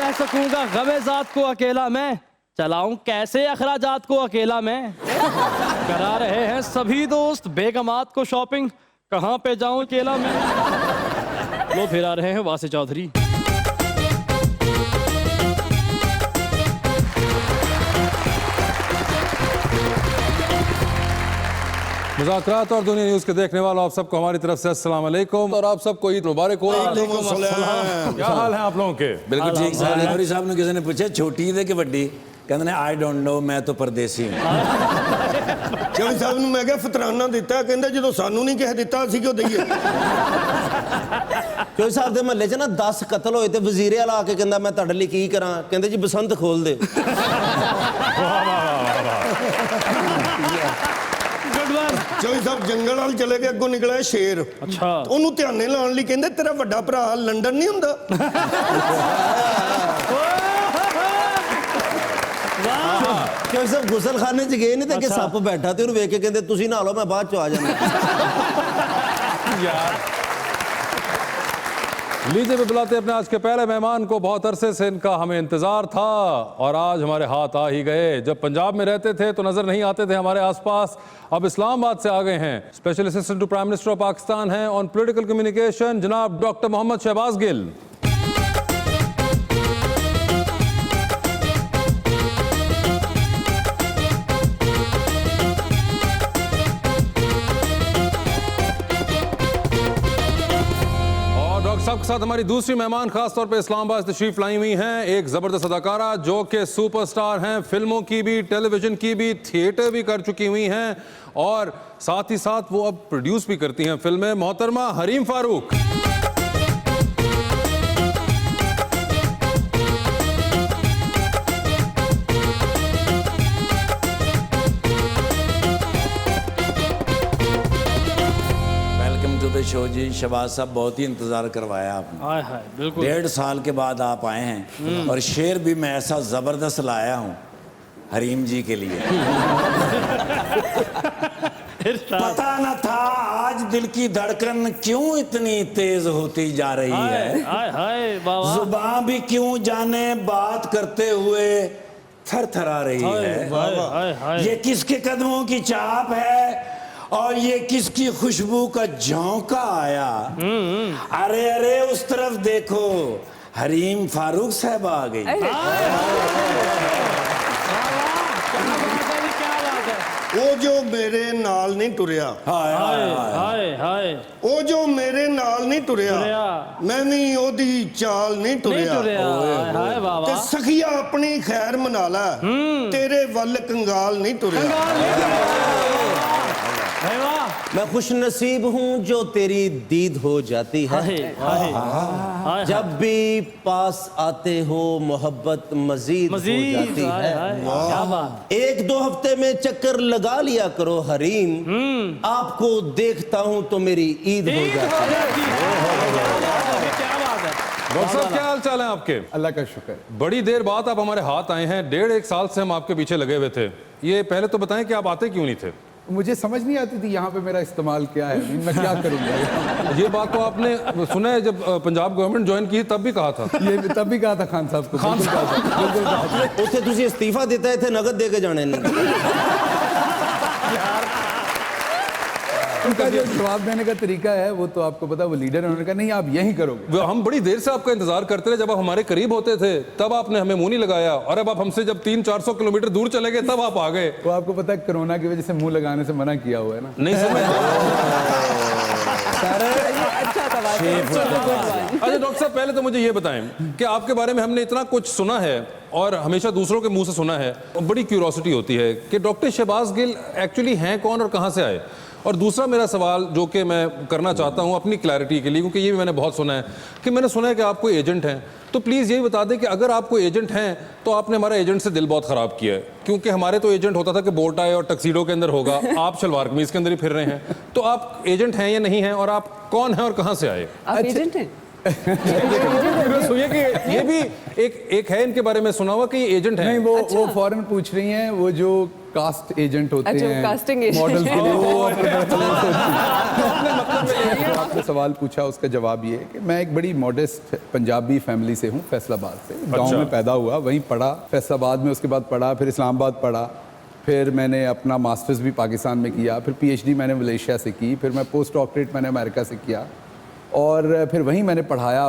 सह सकूंगा गमे-ज़ात को अकेला मैं, चलाऊं कैसे अखराजात को अकेला मैं। करा रहे हैं सभी दोस्त बेगमात को शॉपिंग, कहाँ पे जाऊं अकेला मैं। लो फिर आ रहे हैं वासे चौधरी। मुज़ाकरात और दुनिया न्यूज़ के देखने वालों आप सबको हमारी तरफ से अस्सलाम वालेकुम और आप सबको ईद मुबारक हो। क्या हाल है आप लोगों के? बिल्कुल ठीक साहब। नौरी साहब ने किसी ने पूछा छोटी ईद है कि बड़ी, कहते ने आई डोंट नो मैं तो परदेसी हूँ। चौधरी साहब ने मैं क्या फतराना दिता, कहते जो सानू नहीं कह दिता असी क्यों दईए। चौधरी साहब के महल्ले च ना 10 कतल होए ते वजीरे वाला आके कहंदा मैं तुहाडे लई की करा, कहंदे जी बसंत खोल दे। चौधरी साहब जंगल वाल चले गए, अगों निकला है शेर। अच्छा ਉਹਨੂੰ ਧਿਆਨੇ ਲਾਉਣ ਲਈ ਕਹਿੰਦੇ तेरा ਵੱਡਾ ਭਰਾ लंडन नहीं ਹੁੰਦਾ। चौधरी साहब गुसल खाने च गए नहीं ते अगे सप बैठा ते उन्हें वेख के कहंदे तुसी नहा लो मैं बाद च आ जाना। लीजिए भी बुलाते अपने आज के पहले मेहमान को। बहुत अरसे से इनका हमें इंतजार था और आज हमारे हाथ आ ही गए। जब पंजाब में रहते थे तो नजर नहीं आते थे हमारे आसपास, अब इस्लामाबाद से आ गए हैं। Special assistant to prime minister of Pakistan हैं ऑन पॉलिटिकल कम्युनिकेशन, जनाब डॉक्टर मोहम्मद शहबाज गिल। साहब के साथ हमारी दूसरी मेहमान खास तौर पे इस्लामाबाद से तशरीफ लाई हुई हैं, एक जबरदस्त अदाकारा जो कि सुपरस्टार हैं, फिल्मों की भी, टेलीविजन की भी, थिएटर भी कर चुकी हुई हैं और साथ ही साथ वो अब प्रोड्यूस भी करती हैं फिल्में। मोहतरमा हरीम फारूक। शो जी शहबाज साहब बहुत ही इंतजार करवाया आपने। हाय हाय बिल्कुल 1.5 साल के बाद आप आए हैं और शेर भी मैं ऐसा जबरदस्त लाया हूँ हरीम जी के लिए। पता न था आज दिल की धड़कन क्यों इतनी तेज होती जा रही है, हाय हाय बाबा जुबान भी क्यों जाने बात करते हुए थर थरा रही है। हाय हाय ये किसके कदमों की चाप है और ये किसकी खुशबू का झोंका आया। अरे अरे उस तरफ देखो हरीम फारूक साहब आ गई। वो जो मेरे नाल नहीं टुरिया, हाय हाय हाय हाय वो जो मेरे नाल नहीं टुरिया, मैं भी ओदी चाल नहीं टुरिया। हाय बाबा ते सखिया अपनी खैर मना ला, तेरे वल कंगाल नहीं टुरिया। मैं खुश नसीब हूँ जो तेरी दीद हो जाती है, जब भी पास आते हो मोहब्बत मजीद हो जाती है। क्या बात। 1-2 हफ्ते में चक्कर लगा लिया करो हरीम, आपको देखता हूँ तो मेरी ईद हो जाती है। डॉक्टर साहब क्या हाल चाल है आपके? अल्लाह का शुक्र। बड़ी देर बाद आप हमारे हाथ आए हैं। 1.5 साल से हम आपके पीछे लगे हुए थे। ये पहले तो बताएं कि आप आते क्यों नहीं थे? मुझे समझ नहीं आती थी यहाँ पे मेरा इस्तेमाल क्या है, मैं क्या करूँगा। ये बात तो आपने सुना है जब पंजाब गवर्नमेंट ज्वाइन की तब भी कहा था। ये तब भी कहा था खान साहब को। खान साहब उसे तुझे इस्तीफा देता है थे नगद दे के जाने उनका जो जवाब देने का तरीका है वो तो आपको पता, वो लीडर है, उन्होंने कहा नहीं आप यही करोगे। हम बड़ी देर से आपका इंतजार करते रहे, जब आप हमारे करीब होते थे तब आपने हमें मुंह नहीं लगाया और अब आप हमसे जब 300-400 किलोमीटर दूर चले गए तब आप आ गए। वो आपको पता है कोरोना की वजह से मुंह लगाने से मना किया हुआ है ना। नहीं समझ। अच्छा डॉक्टर साहब पहले तो मुझे ये बताएं कि आपके बारे में हमने इतना कुछ सुना है और हमेशा दूसरों के मुंह से सुना है, बड़ी क्यूरोसिटी होती है कि डॉक्टर शहबाज गिल एक्चुअली हैं कौन और कहाँ से आए। और दूसरा मेरा सवाल जो कि मैं करना चाहता हूँ अपनी क्लैरिटी के लिए, क्योंकि ये भी मैंने बहुत सुना है कि मैंने सुना है कि आप कोई एजेंट हैं, तो प्लीज़ यही बता दें कि अगर आप कोई एजेंट हैं तो आपने हमारा एजेंट से दिल बहुत ख़राब किया है, क्योंकि हमारे तो एजेंट होता था कि बोट टाई और टक्सीडो के अंदर होगा, आप शलवार कमीज़ के अंदर ही फिर रहे हैं। तो आप एजेंट हैं या नहीं हैं और आप कौन हैं और कहाँ से आए? आप एजेंट हैं? सुनिए कि ये भी एक है इनके बारे में सुना हुआ कि ये एजेंट है। नहीं वो फौरन पूछ रही हैं, वो जो कास्ट एजेंट होते अच्छा, हैं, casting agent। मॉडल के लिए वो आपने सवाल पूछा, उसका जवाब ये है कि मैं एक बड़ी मॉडेस्ट पंजाबी फैमिली से हूँ, फैसलाबाद से। गांव में पैदा हुआ, वहीं पढ़ा, फैसलाबाद में, उसके बाद पढ़ा, फिर इस्लामाबाद पढ़ा, फिर मैंने अपना मास्टर्स भी पाकिस्तान में किया, फिर पीएचडी मैंने मलेशिया से की, फिर मैं पोस्ट डॉक्टरेट मैंने अमेरिका से किया, और फिर वहीं मैंने पढ़ाया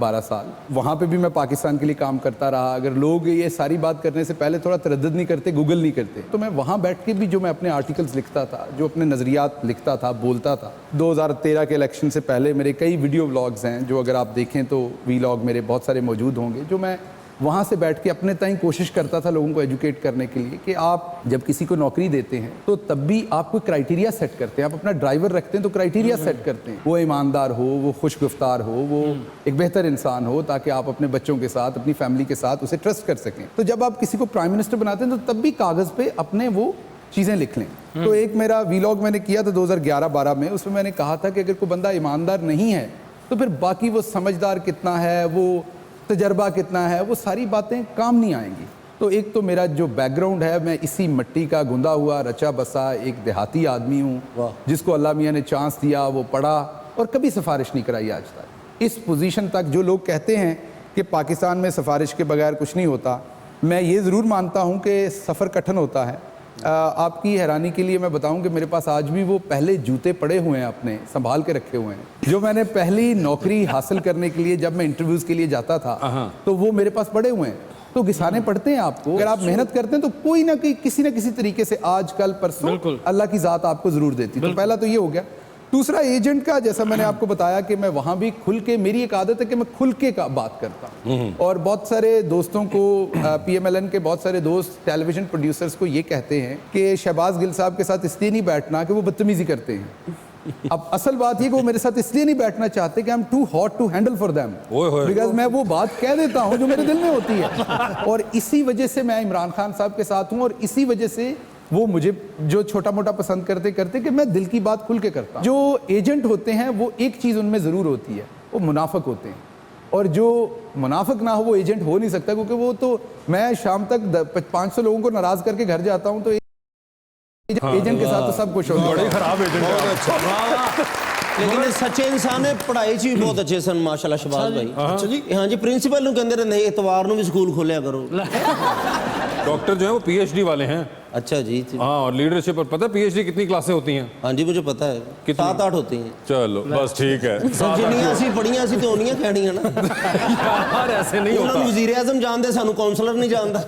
12 साल। वहाँ पे भी मैं पाकिस्तान के लिए काम करता रहा। अगर लोग ये सारी बात करने से पहले थोड़ा तरद्दुद नहीं करते, गूगल नहीं करते, तो मैं वहाँ बैठ के भी जो मैं अपने आर्टिकल्स लिखता था, जो अपने नज़रियात लिखता था, बोलता था। 2013 के इलेक्शन से पहले मेरे कई वीडियो व्लॉग्स हैं, जो अगर आप देखें तो वीलॉग मेरे बहुत सारे मौजूद होंगे, जो मैं वहाँ से बैठ के अपने ताईं कोशिश करता था लोगों को एजुकेट करने के लिए कि आप जब किसी को नौकरी देते हैं तो तब भी आप कोई क्राइटेरिया सेट करते हैं। आप अपना ड्राइवर रखते हैं तो क्राइटेरिया सेट करते हैं, वो ईमानदार हो, वो खुशगुफ्तार हो, वो एक बेहतर इंसान हो, ताकि आप अपने बच्चों के साथ, अपनी फैमिली के साथ उसे ट्रस्ट कर सकें। तो जब आप किसी को प्राइम मिनिस्टर बनाते हैं तो तब भी कागज़ पे अपने वो चीज़ें लिख लें। तो एक मेरा वीलॉग मैंने किया था 2011-12 में, उसमें मैंने कहा था कि अगर कोई बंदा ईमानदार नहीं है तो फिर बाकी वो समझदार कितना है, वो तजर्बा कितना है, वो सारी बातें काम नहीं आएंगी। तो एक तो मेरा जो बैकग्राउंड है, मैं इसी मिट्टी का गुंदा हुआ रचा बसा एक देहाती आदमी हूँ, जिसको अल्लाह मियाँ ने चांस दिया, वो पढ़ा और कभी सिफारिश नहीं कराई आज तक। इस पोजीशन तक जो लोग कहते हैं कि पाकिस्तान में सिफारिश के बगैर कुछ नहीं होता, मैं ये ज़रूर मानता हूँ कि सफ़र कठिन होता है। आपकी हैरानी के लिए मैं बताऊं कि मेरे पास आज भी वो पहले जूते पड़े हुए हैं, अपने संभाल के रखे हुए हैं, जो मैंने पहली नौकरी हासिल करने के लिए जब मैं इंटरव्यूज़ के लिए जाता था तो वो मेरे पास पड़े हुए हैं। तो घिसाने पड़ते हैं आपको, अगर आप मेहनत करते हैं तो कोई ना कोई किसी ना किसी तरीके से आज कल परसों अल्लाह की ज़ात आपको ज़रूर देती। तो पहला तो ये हो गया। दूसरा, एजेंट का, जैसा मैंने आपको बताया कि मैं वहाँ भी खुल के, मेरी एक आदत है कि मैं खुल के का बात करता हूँ, और बहुत सारे दोस्तों को, पीएमएलएन के बहुत सारे दोस्त टेलीविजन प्रोड्यूसर्स को ये कहते हैं कि शहबाज गिल साहब के साथ इसलिए नहीं बैठना कि वो बदतमीजी करते हैं। अब असल बात ये कि वो मेरे साथ इसलिए नहीं बैठना चाहते कि I am too hot to handle for them, because मैं वो बात कह देता हूँ जो मेरे दिल में होती है, और इसी वजह से मैं इमरान खान साहब के साथ हूँ, और इसी वजह से वो मुझे जो छोटा मोटा पसंद करते करते कि मैं दिल की बात खुल के करता हूं। जो एजेंट होते हैं वो एक चीज़ उनमें ज़रूर होती है, वो मुनाफिक होते हैं, और जो मुनाफिक ना हो वो एजेंट हो नहीं सकता, क्योंकि वो तो, मैं शाम तक 500 लोगों को नाराज़ करके घर जाता हूं, तो एजेंट के साथ तो सब कुछ होता है। बड़ी खराब एजेंट। लेकिन ये सच्चे इंसान है, पढ़ाई च भी बहुत अच्छे सन माशाल्लाह शहबाज भाई। अच्छा जी, हाँ जी, प्रिंसिपल ਨੂੰ ਕਹਿੰਦੇ ਨਹੀਂ ਇਤਵਾਰ ਨੂੰ ਵੀ ਸਕੂਲ ਖੋਲਿਆ ਕਰੋ। डॉक्टर जो है वो पीएचडी वाले हैं। अच्छा जी, हाँ, और लीडरशिप, और पता है पीएचडी कितनी क्लासें होती हैं? हाँ जी, मुझे पता है, 7-8 होती हैं। चलो बस ठीक है। जिन्नियां ਅਸੀਂ ਪੜੀਆਂ ਸੀ ਤੇ ਉਹਨੀਆਂ ਕਹਿਣੀਆਂ ਨਾ। यार ऐसे नहीं ਉਹਨਾਂ ਨੂੰ होता वजीर आजम जानते, सानू काउंसलर नहीं जानता।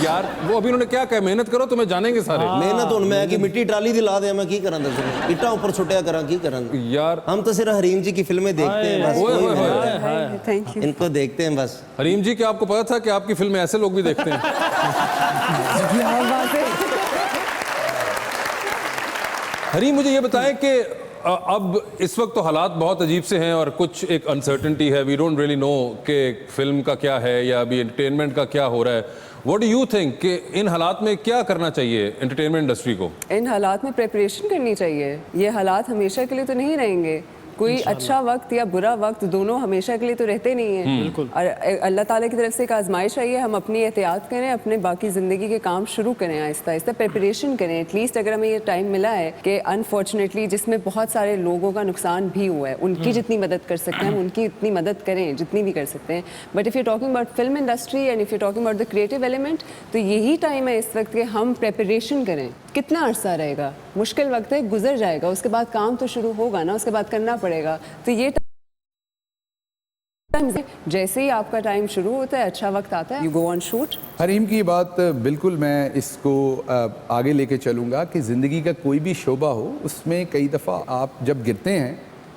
यार। वो अभी उन्होंने क्या कहा, मेहनत करो तुम्हें जानेंगे सारे। मेहनत ਹੁਣ मैं कि मिट्टी ट्राली दी ला दे, मैं की कਰਾਂ दसो, इटा ऊपर छुटिया कਰਾਂ की कਰਾਂ। यार हम तो सिर्फ हरीम जी की फिल्में देखते हैं बस, ओए, ओए, कोई थैंक यू। इनको देखते हैं बस। हरीम जी, क्या आपको पता था कि आपकी फिल्में ऐसे लोग भी देखते हैं? हरीम, मुझे ये बताएं कि अब इस वक्त तो हालात बहुत अजीब से हैं और कुछ एक अनसर्टेनिटी है, वी डोंट रियली नो कि फिल्म का क्या है या अभी एंटरटेनमेंट का क्या हो रहा है। व्हाट डू यू थिंक कि इन हालात में क्या करना चाहिए एंटरटेनमेंट इंडस्ट्री को? इन हालात में प्रिपरेशन करनी चाहिए। ये हालात हमेशा के लिए तो नहीं रहेंगे, कोई अच्छा वक्त या बुरा वक्त दोनों हमेशा के लिए तो रहते नहीं हैं। और अल्लाह ताला की तरफ से एक आजमाइश है, हम अपनी एहतियात करें, अपने बाकी ज़िंदगी के काम शुरू करें, आहिस्ता आहिस्ता प्रिपरेशन करें। एटलीस्ट अगर हमें ये टाइम मिला है कि अनफॉर्चुनेटली जिसमें बहुत सारे लोगों का नुकसान भी हुआ है, उनकी जितनी मदद कर सकते हैं हम उनकी उतनी मदद करें जितनी भी कर सकते हैं। But if you talking about film industry and if you talking about the creative element, तो यही टाइम है इस वक्त कि हम प्रिपरेशन करें। कितना अरसा रहेगा, मुश्किल वक्त है, गुजर जाएगा, उसके बाद काम तो शुरू होगा ना, उसके बाद करना पड़ेगा। तो ये जैसे ही आपका टाइम शुरू होता है, अच्छा वक्त आता है, you go on shoot. Hareem की बात बिल्कुल मैं इसको आगे लेके चलूँगा कि ज़िंदगी का कोई भी शोबा हो, उसमें कई दफ़ा आप जब गिरते हैं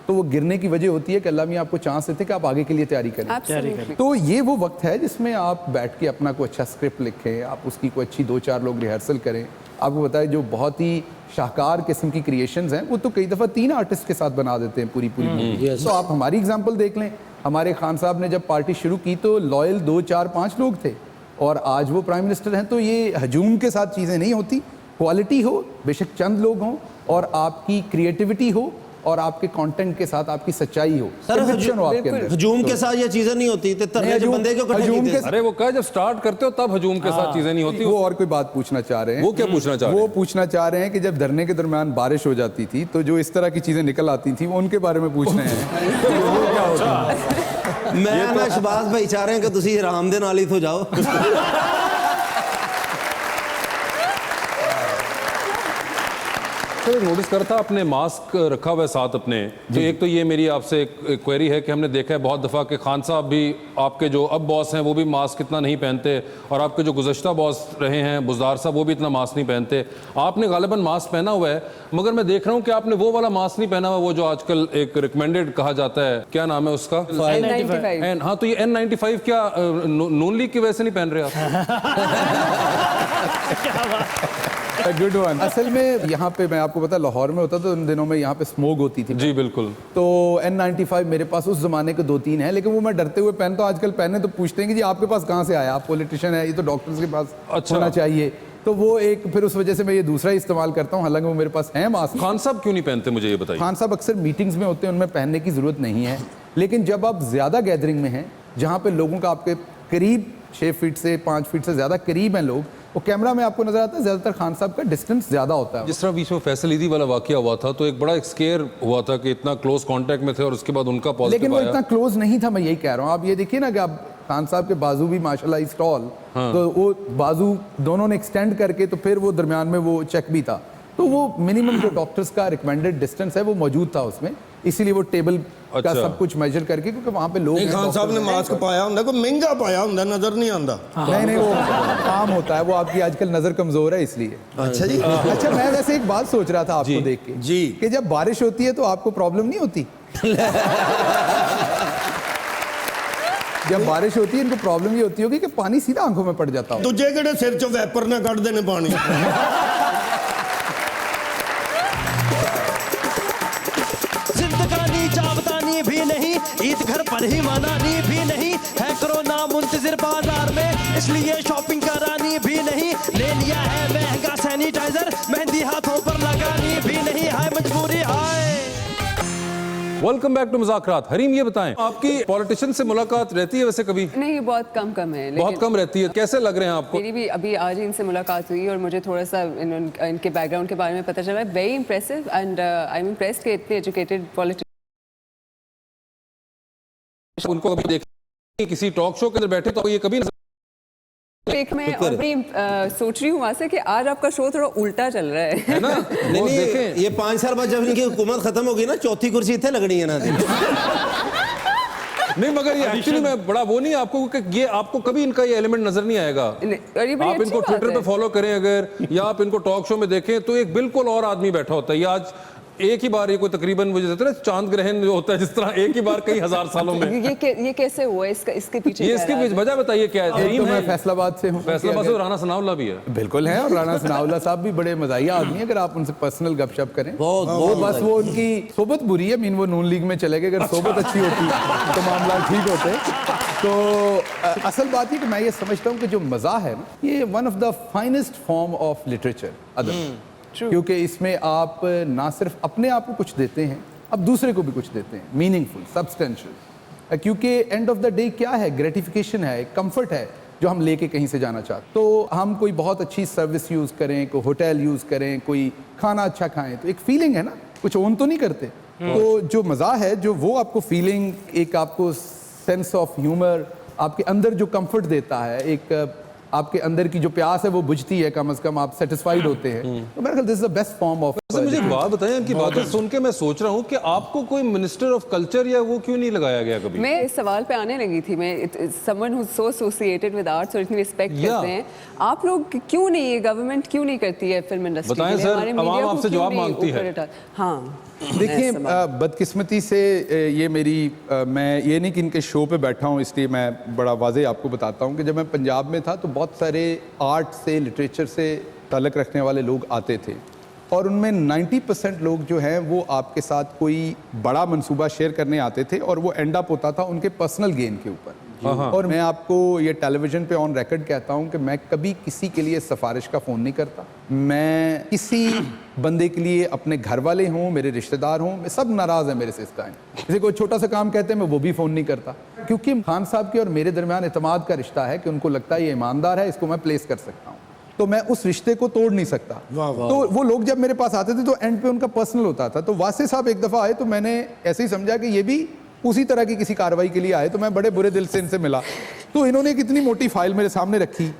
तो वो गिरने की वजह होती है कि अल्लाह मियाँ आपको चांस देते हैं कि आप आगे के लिए तैयारी करें। Absolutely. तो ये वो वक्त है जिसमें आप बैठ के अपना कोई अच्छा स्क्रिप्ट लिखें, आप उसकी कोई अच्छी 2-4 लोग रिहर्सल करें। आपको बताएं, जो बहुत ही शाहकार किस्म की क्रिएशंस हैं वो तो कई दफ़ा 3 आर्टिस्ट के साथ बना देते हैं पूरी मूवी। तो आप हमारी एग्जांपल देख लें, हमारे खान साहब ने जब पार्टी शुरू की तो लॉयल 2, 4, 5 लोग थे, और आज वो प्राइम मिनिस्टर हैं। तो ये हजूम के साथ चीज़ें नहीं होती, क्वालिटी हो, बेशक चंद लोग हों, और आपकी क्रिएटिविटी हो, और आपके कंटेंट के साथ आपकी सच्चाई हो, सर, conviction हो आपके अंदर। हजूम के साथ ये चीजें नहीं होती तो तरने जो बंदे क्यों हजूम कठे के अरे वो कहा जब स्टार्ट करते हो तब हजूम के साथ चीजें नहीं होती। वो और कोई बात पूछना चाह रहे हैं। वो क्या पूछना चाह रहे वो हैं? पूछना चाह रहे हैं कि जब धरने के दरमियान बारिश हो जाती थी तो जो इस तरह की चीजें निकल आती थी वो उनके बारे में पूछ रहे हैं। तो वो क्या होता है? मैं ना शहबाज भाई चाह रहे हैं कि तुसी आराम दे नाल ही तो जाओ। सर नोटिस कर था आपने मास्क रखा हुआ है साथ अपने, तो एक तो ये मेरी आपसे एक क्वेरी है कि हमने देखा है बहुत दफ़ा कि खान साहब भी आपके जो अब बॉस हैं वो भी मास्क इतना नहीं पहनते, और आपके जो गुज़श्ता बॉस रहे हैं बुज़दार साहब वो भी इतना मास्क नहीं पहनते। आपने गालिबन मास्क पहना हुआ है, मगर मैं देख रहा हूँ कि आपने वो वाला मास्क नहीं पहना हुआ वो जो आजकल एक रिकमेंडेड कहा जाता है, क्या नाम है उसका? N95 हाँ, तो ये N95 क्या नून लीग की वजह से नहीं पहन रहे आप? Good one. असल में यहाँ पे मैं आपको पता लाहौर में होता तो उन दिनों में यहाँ पे स्मोक होती थी। जी बिल्कुल। तो N95 मेरे पास उस जमाने के 2-3 हैं, लेकिन वो मैं डरते हुए पहनता हूँ। आजकल पहने तो पूछते हैं कि जी आपके पास कहाँ से आया, आप पॉलिटिशियन है, ये तो डॉक्टर्स के पास होना चाहिए। तो वो एक फिर उस वजह से मैं ये दूसरा ही इस्तेमाल करता हूँ, हालांकि वो मेरे पास है मास्क। खान साहब क्यों नहीं पहनते मुझे ये बताइए? खान साहब अक्सर मीटिंग्स में होते हैं, उनमें पहनने की जरूरत नहीं है, लेकिन जब आप ज्यादा गैदरिंग में हैं जहाँ पे लोगों का आपके करीब 6 फीट से 5 फीट से ज्यादा करीब हैं लोग, वो कैमरा में आपको नजर आता है ज्यादातर खान साहब का डिस्टेंस ज्यादा होता है। जिस तरह बीच में फैसल ईदी वाला वाकया हुआ था तो एक बड़ा स्केयर हुआ था कि इतना क्लोज कांटेक्ट में थे और उसके बाद उनका पॉजिटिव लेकिन वो आया। इतना क्लोज नहीं था, मैं यही कह रहा हूँ। आप ये देखिए ना कि आप खान साहब के बाजू भी माशाल्लाह इस टॉल, तो वो बाजू दोनों ने एक्सटेंड करके तो फिर वो दरमियान में वो चेक भी था, तो वो मिनिमम जो डॉक्टर्स का रिकमेंडेड डिस्टेंस है वो मौजूद था उसमें, इसीलिए वो टेबल का सब कुछ मेजर करके, क्योंकि वहाँ पे लोग खान साहब ने मास्क पाया होंगे, कोई महंगा पाया होंगे, नजर नहीं आता। नहीं वो आम होता है, वो आपकी आजकल नजर कमजोर है इसलिए। अच्छा जी। अच्छा, मैं वैसे एक बात सोच रहा था आपको देख के जी कि जब बारिश होती है तो आपको प्रॉब्लम नहीं होती? जब बारिश होती है इनको प्रॉब्लम ये होती होगी कि पानी सीधा आंखों में पड़ जाता हो। दूजे केड़े सिर चो वैपर ना कट देने पानी। जिंदगानी जावतानी भी नहीं, ईद घर पर ही मनानी भी नहीं, है कोरोना मुंतजिर बाजार में इसलिए शॉपिंग करानी भी नहीं, ले लिया है महंगा सैनिटाइजर मेहंदी हाथों पर लगानी भी नहीं, है मजबूरी आए। Welcome back to Muzakrat. Hareem ये बताएं, आपकी पॉलिटिशियन से मुलाकात रहती है वैसे कभी? नहीं, बहुत कम है। बहुत कम रहती है। कैसे लग रहे हैं आपको? मेरी भी अभी आज ही इनसे मुलाकात हुई और मुझे थोड़ा सा इनके बैकग्राउंड के बारे में पता चला। Very impressive and I am impressed कि इतने एजुकेटेड पॉलिटिशियन। उनको कभी देखा किसी टॉक शो के अंदर बैठे तो ये कभी एक मैं अभी सोच रही हूँ वहाँ से कि आज आपका शो थोड़ा उल्टा चल रहा है ना? नहीं, देखें ये 5 साल बाद जब इनकी हुकूमत खत्म होगी ना, चौथी कुर्सी इतने लगनी है ना। नहीं, मगर ये एक्चुअली मैं बड़ा वो नहीं आपको कि ये आपको कभी इनका ये एलिमेंट नजर नहीं आएगा। आप इनको ट्विटर पे फॉलो करें अगर, या आप इनको टॉक शो में देखें तो एक बिल्कुल और आदमी बैठा होता है। ये आज एक ही बार, ये कोई तकरीबन मुझे कहते हैं ना चांद ग्रहण जो होता है जिस तरह, एक ही बार कई हजार सालों में। ये कैसे हुआ? इसके पीछे ये इसके पीछे वजह बताइए क्या है? तो मैं फैसलाबाद से हूँ। फैसलाबाद से राणा सनाउल्लाह भी है। बिल्कुल है, और राणा सनाउल्लाह साहब भी बड़े मजाहिया आदमी है, अगर आप उनसे पर्सनल गपशप करें। वो बस वो उनकी सोबत बुरी है, मीन वो नून लीग में चले गए, अगर सोबत अच्छी होती तो मामला ठीक होते। तो असल बात है कि मैं ये समझता हूँ कि जो मजा है ना, ये one of the finest form of literature अदब, क्योंकि इसमें आप ना सिर्फ अपने आप को कुछ देते हैं, अब दूसरे को भी कुछ देते हैं, मीनिंगफुल, सब्सटेंशियल। क्योंकि एंड ऑफ द डे क्या है, ग्रेटिफिकेशन है, कंफर्ट है जो हम लेके कहीं से जाना चाहते। तो हम कोई बहुत अच्छी सर्विस यूज़ करें, कोई होटल यूज़ करें, कोई खाना अच्छा खाएं, तो एक फीलिंग है ना, कुछ ओन तो नहीं करते। तो जो मज़ा है, जो वो आपको फीलिंग, एक आपको सेंस ऑफ ह्यूमर, आपके अंदर जो कंफर्ट देता है, एक आपके अंदर की जो प्यास है वो बुझती है, कम से कम आप सेटिस्फाइड होते हैं। तो मेरे ख्याल this is the best form of. मुझे एक बात बताएं, इनकी बातें सुन के मैं सोच रहा हूँ कि आपको कोई मिनिस्टर ऑफ कल्चर या वो क्यों नहीं लगाया गया कभी? मैं इस सवाल पे आने लगी थी। मैं someone who so associated with arts और इतनी रिस्पेक्ट करते हैं, आप लोग क्यों नहीं, ये गवर्नमेंट क्यों नहीं करती है फिल्म इंडस्ट्री के लिए? बताएं सर, आवाम आपसे जवाब मांगती है। हाँ, देखिए, बदकिस्मती से ये मेरी, मैं ये नहीं कि इनके शो पे बैठा हूँ इसलिए मैं बड़ा वाज़े आपको बताता हूँ कि जब मैं पंजाब में था तो बहुत सारे आर्ट से, लिटरेचर से ताल्लुक़ रखने वाले लोग आते थे, और उनमें 90% लोग जो हैं वो आपके साथ कोई बड़ा मंसूबा शेयर करने आते थे, और वो एंड अप होता था उनके पर्सनल गेन के ऊपर। और मैं आपको ये टेलीविज़न पे ऑन रिकॉर्ड कहता हूँ कि मैं कभी किसी के लिए सिफारिश का फ़ोन नहीं करता। मैं किसी बंदे के लिए अपने घर वाले हों, मेरे रिश्तेदार हों, मैं सब नाराज़ हैं मेरे से इस टाइम। जैसे कोई छोटा सा काम कहते हैं मैं वो भी फ़ोन नहीं करता, क्योंकि खान साहब के और मेरे दरमियान एतमाद का रिश्ता है कि उनको लगता है ये ईमानदार है, इसको मैं प्लेस कर सकता हूँ, तो मैं उस रिश्ते को तोड़ नहीं सकता। तो वो लोग जब मेरे पास आते थे तो एंड पे उनका पर्सनल होता था। तो वासे साहब एक दफ़ा आए तो मैंने ऐसे ही समझा कि ये भी उसी तरह की किसी कार्रवाई के लिए आए, तो मैं बड़े बुरे दिल से इनसे मिला। तो इन्होंने एक इतनी मोटी फाइल मेरे सामने रखी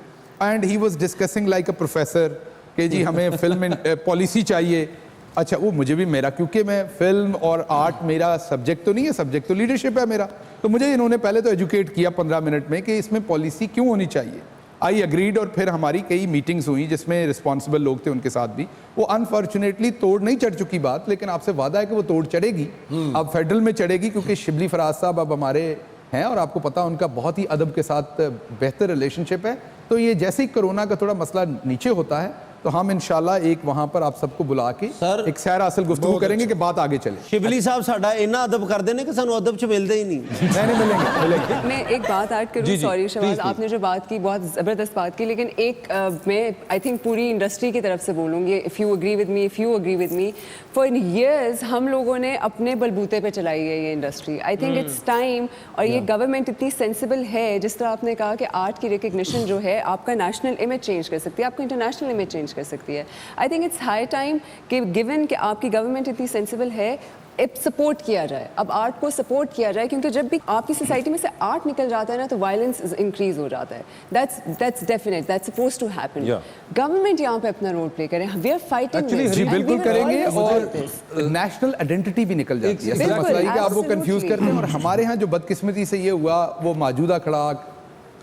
and he was discussing like a professor कि जी हमें फिल्म पॉलिसी चाहिए। अच्छा, वो मुझे भी मेरा, क्योंकि मैं फिल्म और आर्ट मेरा सब्जेक्ट तो नहीं है, सब्जेक्ट तो लीडरशिप है मेरा, तो मुझे इन्होंने पहले तो एजुकेट किया 15 मिनट में कि इसमें पॉलिसी क्यों होनी चाहिए। आई अग्रीड और फिर हमारी कई मीटिंग्स हुई जिसमें रिस्पॉन्सिबल लोग थे, उनके साथ भी। वो अनफॉर्चुनेटली तोड़ नहीं चढ़ चुकी बात, लेकिन आपसे वादा है कि वो तोड़ चढ़ेगी, अब फेडरल में चढ़ेगी, क्योंकि शिबली फराज साहब अब हमारे हैं और आपको पता उनका बहुत ही अदब के साथ बेहतर रिलेशनशिप है। तो ये जैसे ही कोरोना का थोड़ा मसला नीचे होता है तो हम इंशाल्लाह एक वहां पर आप सबको बुला के सर, एक सैर हासिल गुफ्तगू करेंगे कि बात आगे चले। शिबली साहब साडा इन्ना अदब करते हैं कि सानू अदब च मिलते ही नहीं। नहीं मिलेंगे। मैं एक बात ऐड करूँ, सॉरी शहबाज, आपने जो बात की बहुत ज़बरदस्त बात की, लेकिन एक मैं आई थिंक पूरी इंडस्ट्री की तरफ से बोलूँगी, if you agree with me, for years हम लोगों ने अपने बलबूते पे चलाई है ये industry. I think it's time, और ये गवर्नमेंट इतनी सेंसिबल है, जिस तरह आपने कहा कि आर्ट की रिकग्निशन जो है आपका नेशनल इमेज चेंज कर सकती है, आपका इंटरनेशनल इमेज चेंज कर सकती है। I think it's high time कि गिवन कि आपकी गवर्नमेंट इतनी सेंसिबल है, सपोर्ट किया जाए, अब आर्ट को सपोर्ट किया जाए, क्योंकि जब भी आपकी सोसाइटी में से आर्ट निकल जाता है ना तो वायलेंस इंक्रीज हो जाता है। That's definite, that's supposed to happen. Government यहाँ पे अपना रोल प्ले करे, वी आर फाइटिंग जी बिल्कुल करेंगे, और नेशनल आइडेंटिटी भी निकल जाती है। मसला ये कि आप वो कंफ्यूज करते हैं, और हमारे यहाँ जो बदकिस्मती से ये हुआ, वो मौजूदा खड़ाक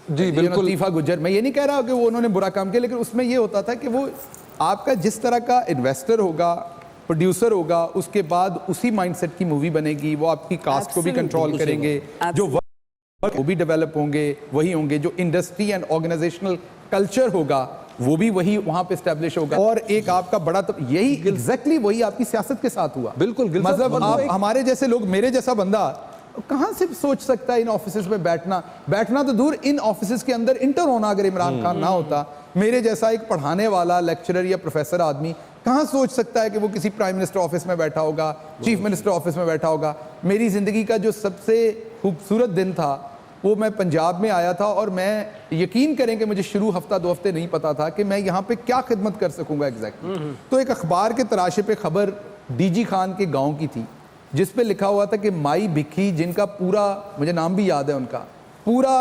जी बिल्कुल लतीफ़ा गुज्जर, मैं ये नहीं कह रहा कि वो उन्होंने बुरा काम किया, लेकिन उसमें ये होता था कि वो आपका जिस तरह का इन्वेस्टर होगा, प्रोड्यूसर होगा, उसके बाद उसी माइंडसेट की मूवी बनेगी, वो आपकी कास्ट को भी कंट्रोल करेंगे, जो वो भी डेवलप होंगे वही होंगे, जो इंडस्ट्री एंड ऑर्गेनाइजेशनल कल्चर होगा वो भी वही वहां पे एस्टेब्लिश होगा। और एक आपका बड़ा तो यही एग्जैक्टली वही आपकी सियासत के साथ हुआ। बिल्कुल मतलब आप हमारे जैसे लोग, मेरे जैसा बंदा कहां से सोच सकता है इन ऑफिसेज में बैठना तो दूर, इन ऑफिसेज के अंदर इंटर होना अगर इमरान खान ना होता, मेरे जैसा एक पढ़ाने वाला लेक्चरर या प्रोफेसर आदमी कहां सोच सकता है कि वो किसी प्राइम मिनिस्टर ऑफिस में बैठा होगा, चीफ मिनिस्टर ऑफिस में बैठा होगा। मेरी जिंदगी का जो सबसे खूबसूरत दिन था वो मैं पंजाब में आया था, और मैं यकीन करें कि मुझे शुरू हफ्ता 2 हफ्ते नहीं पता था कि मैं यहाँ पे क्या खिदमत कर सकूंगा एग्जैक्टली। तो एक अखबार के तराशे पे खबर डीजी खान के गाँव की थी, जिस पे लिखा हुआ था कि माई भिक्खी, जिनका पूरा, मुझे नाम भी याद है उनका, पूरा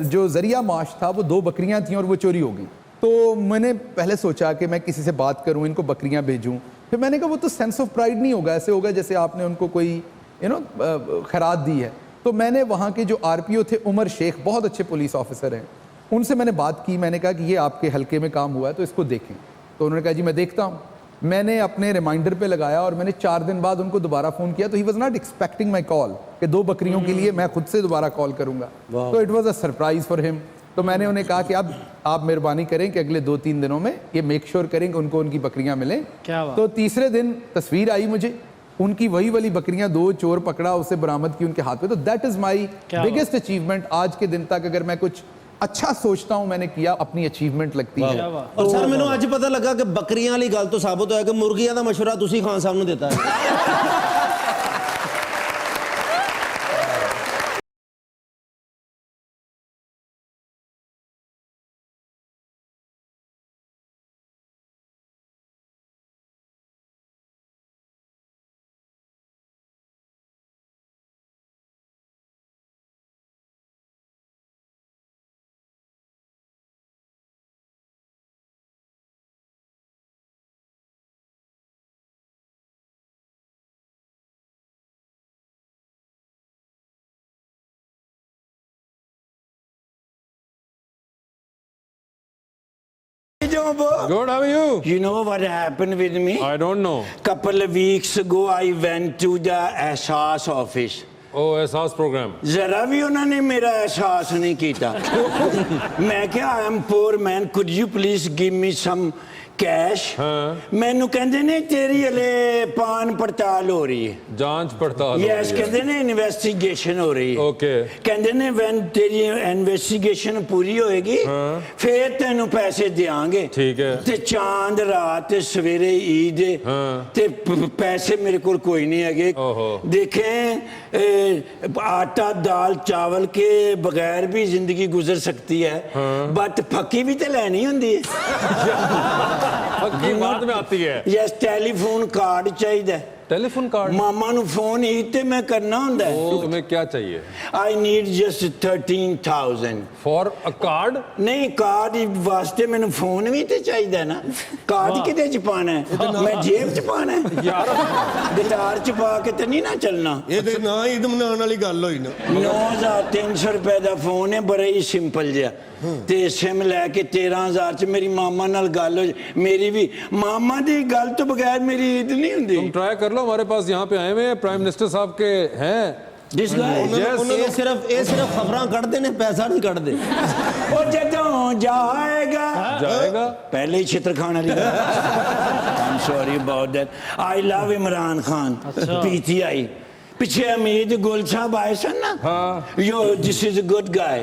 जो जरिया माश था वो 2 बकरियां थीं और वो चोरी हो गई। तो मैंने पहले सोचा कि मैं किसी से बात करूं, इनको बकरियां भेजूं। फिर मैंने कहा वो तो सेंस ऑफ प्राइड नहीं होगा, ऐसे होगा जैसे आपने उनको कोई खैरात दी है। तो मैंने वहाँ के जो RPO थे, उमर शेख, बहुत अच्छे पुलिस ऑफिसर हैं, उनसे मैंने बात की। मैंने कहा कि ये आपके हल्के में काम हुआ है तो इसको देखें। तो उन्होंने कहा जी मैं देखता हूँ। मैंने अपने रिमाइंडर पे लगाया और मैंने 4 दिन बाद उनको दोबारा फ़ोन किया, तो he was not expecting my call कि 2 बकरियों के लिए मैं खुद से दोबारा कॉल करूँगा। तो it was a surprise for him. तो मैंने उन्हें कहा कि अब आप मेहरबानी करें कि अगले 2-3 दिनों में ये मेक श्योर करें कि उनको उनकी बकरियां मिलें। तो तीसरे दिन तस्वीर आई मुझे, उनकी वही वाली बकरियां, 2 चोर पकड़ा, उसे बरामद की उनके हाथ में। तो that is my biggest achievement आज के दिन तक। अगर मैं कुछ अच्छा सोचता हूं मैंने किया, अपनी अचीवमेंट लगती है। और सर मैंने आज पता लगा कि बकरियां वाली गल तो साबित होया कि मुर्गियां का मशवरा तुसी खान साहब ने देता है। Good, how are you? You know what happened with me? I don't know. Couple of weeks ago, I went to the एहसास office. Oh, एहसास program. जरा भी उन्होंने मेरा एहसास नहीं किया। मैं क्या, I am poor man, could you please give me some cash मैनू कहंदे ने तेरी हले पान पड़ताल हो रही है, जांच पड़ताल हो यस रही है। कहंदे ने इन्वेस्टिगेशन हो रही है, ओके। कहंदे ने व्हेन तेरी इन्वेस्टिगेशन पूरी होएगी फिर तेनू पैसे देंगे। ठीक है। ते चांद रात ते सवेरे ईद है, ते पैसे मेरे को कोई नहीं है। ओहो। देखें आटा दाल चावल के बगैर भी जिंदगी गुजर सकती है, बट फकी भी तो लेनी होंदी है। की बात में आती है। यस टेलीफोन कार्ड चाहिए, टेलीफोन कार्ड मामा नु फोन ही ते मैं करना होंदा है। तुम्हें क्या चाहिए? I need just 13,000 for a card? नहीं कार्ड वास्ते मैंने फोन भी ते चाहिए ना। कार्ड किदे च पाना है? मैं जेब च पाना है यार गिटार च पा के ते नहीं ना चलना। ਇਹਦੇ ਨਾਂ ਈਦ ਮਨਾਉਣ ਵਾਲੀ ਗੱਲ ਹੋਈ ना। 9,300 रुपए का फोन है, बड़ा ही सिंपल जिहा ते सिम लैके 13,000 च मेरी मामा नाल गल हो। मेरी भी मामा दी गल तो बगैर मेरी ईद नहीं हुंदी। तुम ट्राई कर लो, हमारे पास यहाँ पे आए हुए हैं प्राइम मिनिस्टर साहब के हैं। जिस गाय ये सिर्फ खबरां कढ़दे ने, पैसा नहीं कढ़दे। ओ जदों जाएगा जाएगा पहले ही छित्र खान वाली I am sorry about that. I love Imran Khan PTI. पीछे अमीद गुल साहब आए सन ना, yo this is a good guy,